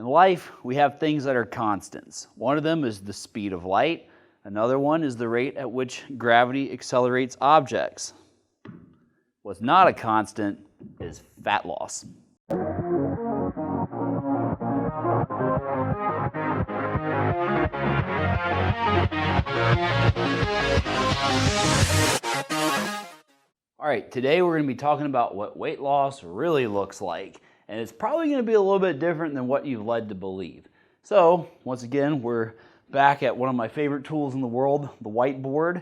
In life, we have things that are constants. One of them is the speed of light. Another one is the rate at which gravity accelerates objects. What's not a constant is fat loss. All right, today we're going to be talking about what weight loss really looks like. And it's probably going to be a little bit different than what you've led to believe. So, once again, we're back at one of my favorite tools in the world, the whiteboard.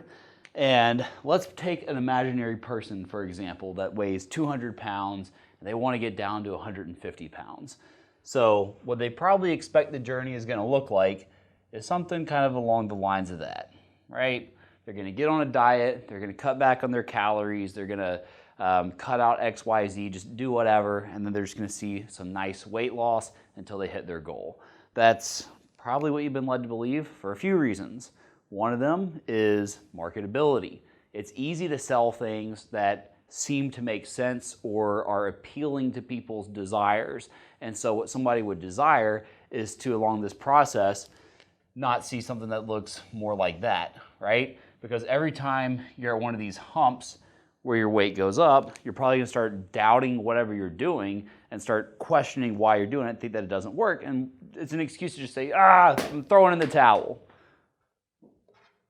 And let's take an imaginary person, for example, that weighs 200 pounds and they want to get down to 150 pounds. So, what they probably expect the journey is going to look like is something kind of along the lines of that, right? They're going to get on a diet, they're going to cut back on their calories, they're going to cut out X, Y, Z, just do whatever, and then they're just going to see some nice weight loss until they hit their goal. That's probably what you've been led to believe for a few reasons. One of them is marketability. It's easy to sell things that seem to make sense or are appealing to people's desires. And so what somebody would desire is to, along this process, not see something that looks more like that, right? Because every time you're at one of these humps where your weight goes up, you're probably gonna start doubting whatever you're doing and start questioning why you're doing it, think that it doesn't work, and it's an excuse to just say, I'm throwing in the towel.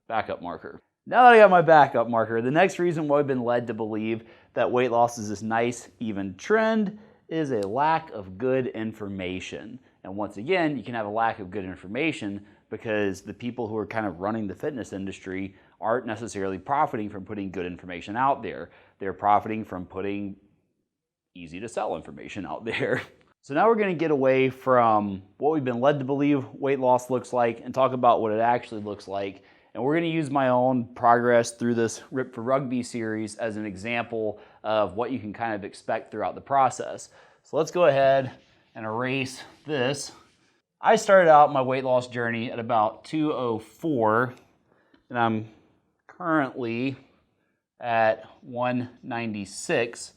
Backup marker. Now that I got my backup marker, the next reason why I've been led to believe that weight loss is this nice, even trend is a lack of good information. And once again, you can have a lack of good information because the people who are kind of running the fitness industry aren't necessarily profiting from putting good information out there. They're profiting from putting easy to sell information out there. So now we're going to get away from what we've been led to believe weight loss looks like and talk about what it actually looks like. And we're going to use my own progress through this Rip for Rugby series as an example of what you can kind of expect throughout the process. So let's go ahead and erase this. I started out my weight loss journey at about 204, and I'm currently at 196,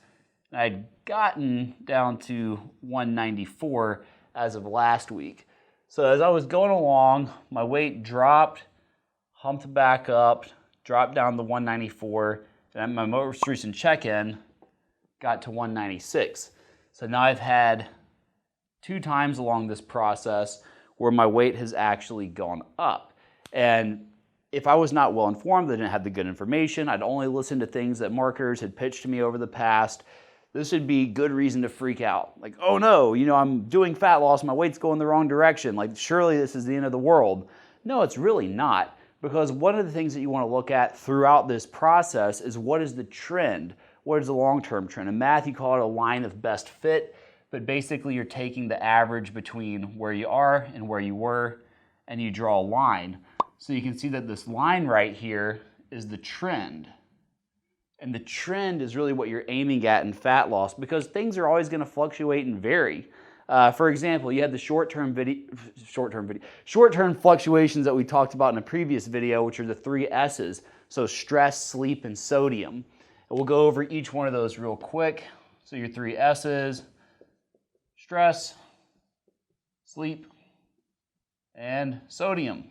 and I'd gotten down to 194 as of last week. So as I was going along, my weight dropped, humped back up, dropped down to 194, and my most recent check-in got to 196. So now I've had 2 times along this process where my weight has actually gone up. And if I was not well informed, I didn't have the good information, I'd only listened to things that marketers had pitched to me over the past, this would be good reason to freak out. Like, oh no, I'm doing fat loss, my weight's going the wrong direction. Like, surely this is the end of the world. No, it's really not. Because one of the things that you want to look at throughout this process is what is the trend? What is the long-term trend? In math, you call it a line of best fit. But basically, you're taking the average between where you are and where you were, and you draw a line. So you can see that this line right here is the trend. And the trend is really what you're aiming at in fat loss because things are always going to fluctuate and vary. For example, you had the short-term fluctuations that we talked about in a previous video, which are the 3 S's. So stress, sleep, and sodium. And we'll go over each one of those real quick. So your 3 S's. Stress, sleep, and sodium.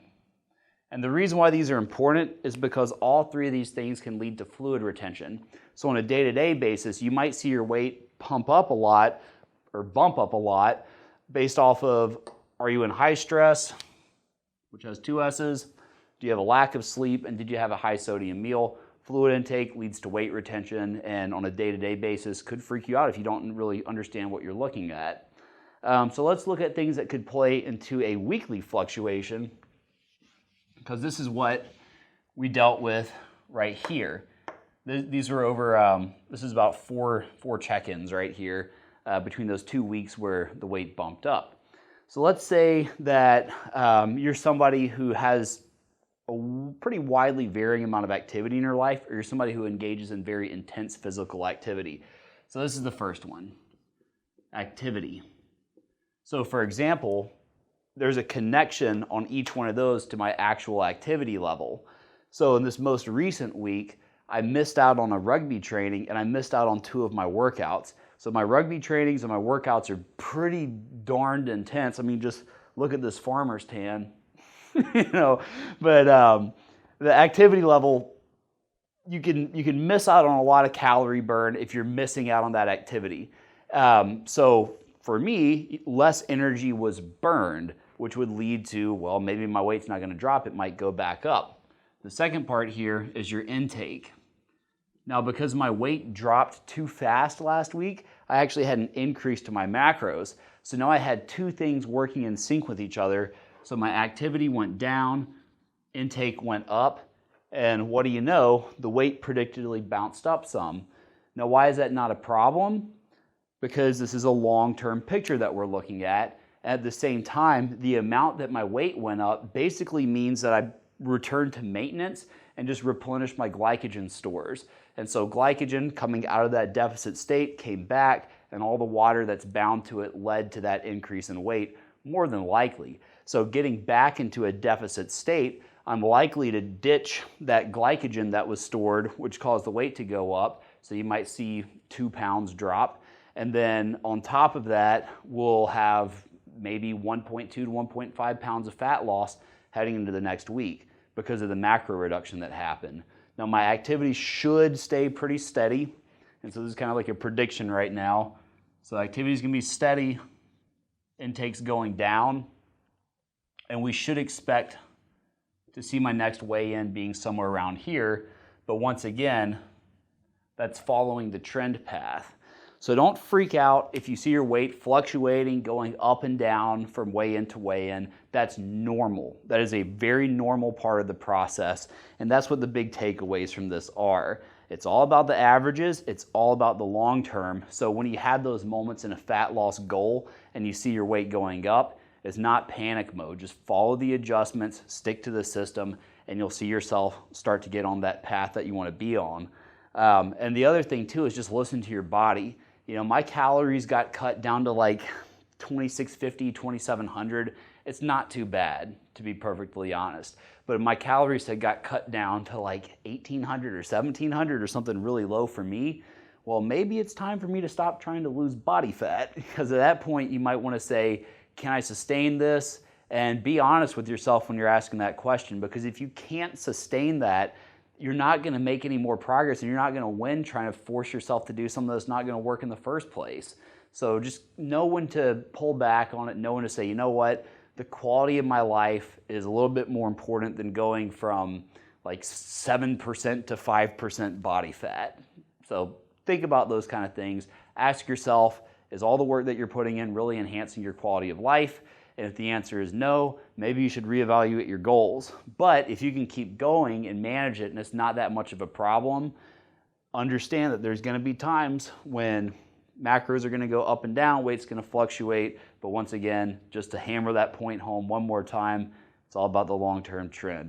And the reason why these are important is because all 3 of these things can lead to fluid retention. So on a day-to-day basis, you might see your weight pump up a lot or bump up a lot based off of, are you in high stress, which has 2 S's? Do you have a lack of sleep? And did you have a high sodium meal? Fluid intake leads to weight retention, and on a day-to-day basis could freak you out if you don't really understand what you're looking at. So let's look at things that could play into a weekly fluctuation, because this is what we dealt with right here. These were over, this is about four check-ins right here between those 2 weeks where the weight bumped up. So let's say that you're somebody who has a pretty widely varying amount of activity in your life, or you're somebody who engages in very intense physical activity. So this is the first one, activity. So for example, there's a connection on each one of those to my actual activity level. So in this most recent week, I missed out on a rugby training and I missed out on 2 of my workouts. So my rugby trainings and my workouts are pretty darned intense. I mean, just look at this farmer's tan, you know, but the activity level, you can miss out on a lot of calorie burn if you're missing out on that activity. So for me, less energy was burned, which would lead to, well, maybe my weight's not gonna drop, it might go back up. The second part here is your intake. Now, because my weight dropped too fast last week, I actually had an increase to my macros. So now I had two things working in sync with each other. So my activity went down, intake went up, and what do you know? The weight predictably bounced up some. Now, why is that not a problem? Because this is a long-term picture that we're looking at. At the same time, the amount that my weight went up basically means that I returned to maintenance and just replenished my glycogen stores. And so glycogen coming out of that deficit state came back, and all the water that's bound to it led to that increase in weight, more than likely. So getting back into a deficit state, I'm likely to ditch that glycogen that was stored, which caused the weight to go up. So you might see 2 pounds drop. And then on top of that, we'll have maybe 1.2 to 1.5 pounds of fat loss heading into the next week because of the macro reduction that happened. Now my activity should stay pretty steady. And so this is kind of like a prediction right now. So activity is gonna be steady, intake's going down, and we should expect to see my next weigh-in being somewhere around here. But once again, that's following the trend path. So don't freak out if you see your weight fluctuating, going up and down from weigh-in to weigh-in. That's normal. That is a very normal part of the process. And that's what the big takeaways from this are. It's all about the averages. It's all about the long term. So when you have those moments in a fat loss goal and you see your weight going up, it's not panic mode. Just follow the adjustments, stick to the system, and you'll see yourself start to get on that path that you want to be on. And the other thing too is just listen to your body. You know, my calories got cut down to like 2650, 2700. It's not too bad, to be perfectly honest. But my calories had got cut down to like 1800 or 1700 or something really low for me. Well, maybe it's time for me to stop trying to lose body fat, because at that point you might want to say, can I sustain this? And be honest with yourself when you're asking that question, because if you can't sustain that, you're not going to make any more progress, and you're not going to win trying to force yourself to do something that's not going to work in the first place. So just know when to pull back on it, know when to say, you know what, the quality of my life is a little bit more important than going from like 7% to 5% body fat. So think about those kind of things. Ask yourself, is all the work that you're putting in really enhancing your quality of life? And if the answer is no, maybe you should reevaluate your goals. But if you can keep going and manage it and it's not that much of a problem, understand that there's going to be times when macros are going to go up and down, weight's going to fluctuate. But once again, just to hammer that point home one more time, it's all about the long-term trend.